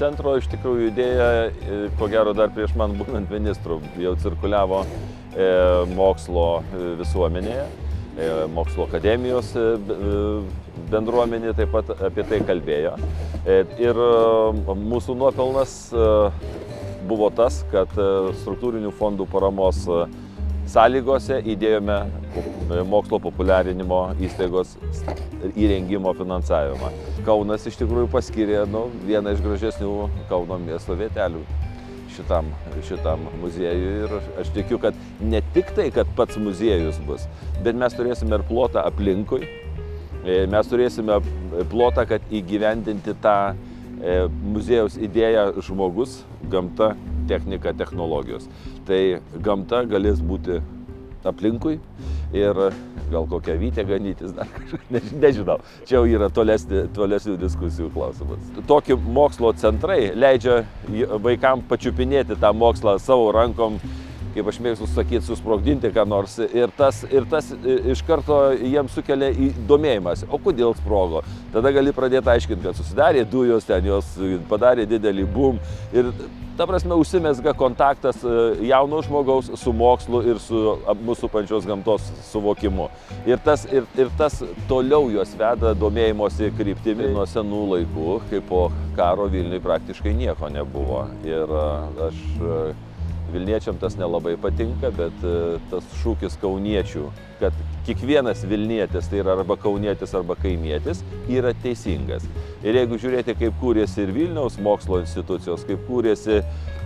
centro iš tikrųjų idėja, ko gero dar prieš man būnant ministru, jau cirkuliavo mokslo visuomenėje, mokslo akademijos bendruomenė taip pat apie tai kalbėjo. Ir mūsų nuopelnas buvo tas, kad struktūrinių fondų paramos sąlygose įdėjome mokslo populiarinimo įstaigos įrengimo finansavimą. Kaunas iš tikrųjų paskyrė vieną iš gražesnių Kauno miesto vietelių šitam muziejui. Ir aš tikiu, kad ne tik tai, kad pats muziejus bus, bet mes turėsime ir plotą aplinkui. Mes turėsime plotą, kad įgyvendinti tą muziejaus idėją žmogus, gamta, technika, technologijos. Tai gamta galės būti aplinkui ir gal kokią vytę ganytis, dar kažką, nežinau. Čia jau yra tolesnių diskusijų klausimas. Tokie mokslo centrai leidžia vaikams pačiupinėti tą mokslą savo rankom, kaip aš mėgstu sakyti, susprogdinti ką nors. Ir tas iš karto jiems sukelia domėjimas. O kodėl sprogo? Tada gali pradėti aiškinti, kad susidarė dujos, ten jos padarė didelį boom. Ir ta prasme užsimezga kontaktas jauno žmogaus su mokslu ir su mūsų pačios gamtos suvokimu. Ir tas toliau juos veda domėjimosi kryptimi nuo senų laikų, kai po karo Vilniui praktiškai nieko nebuvo. Ir Vilniečiam tas nelabai patinka, bet tas šūkis kauniečių, kad kiekvienas Vilnietis, tai yra arba kaunietis, arba kaimietis, yra teisingas. Ir jeigu žiūrėti, kaip kūrėsi ir Vilniaus mokslo institucijos, kaip kūrėsi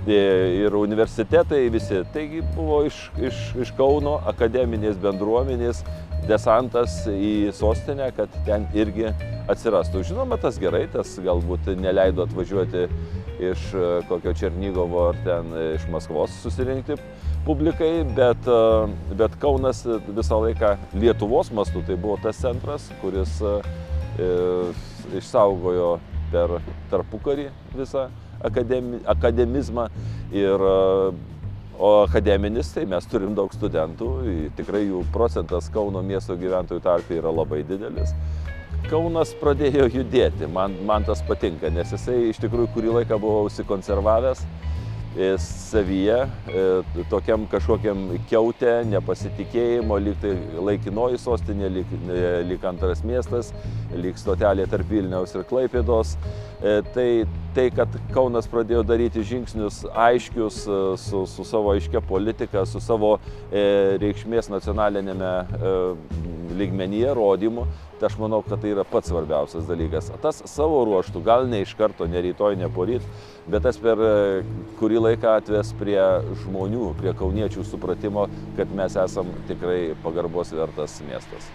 ir universitetai visi, taigi buvo iš Kauno akademinės bendruomenės desantas į sostinę, kad ten irgi atsirastų. Žinoma, tas gerai, tas galbūt neleido atvažiuoti iš kokio Černigovo ar ten iš Maskvos susirinkti publikai, bet Kaunas visą laiką Lietuvos mastu tai buvo tas centras, kuris išsaugojo per tarpukarį visą akademizmą. O akademinis, tai mes turim daug studentų, tikrai jų procentas Kauno miesto gyventojų tarpe yra labai didelis. Kaunas pradėjo judėti, man tas patinka, nes jisai iš tikrųjų kurį laiką buvo užsikonservavęs savyje, tokiam kažkokiam kiaute, nepasitikėjimo, lyg tai laikinoji sostinė, lyg antras miestas, lyg stotelė tarp Vilniaus ir Klaipėdos. Tai, kad Kaunas pradėjo daryti žingsnius aiškius su savo aiškia politika, su savo reikšmės nacionalinėme lygmenyje rodymu, tai aš manau, kad tai yra pats svarbiausias dalykas. Tas savo ruoštų, gal ne iš karto, ne rytoj, ne poryt, bet tas per kurį laiką atves prie žmonių, prie kauniečių supratimo, kad mes esam tikrai pagarbos vertas miestas.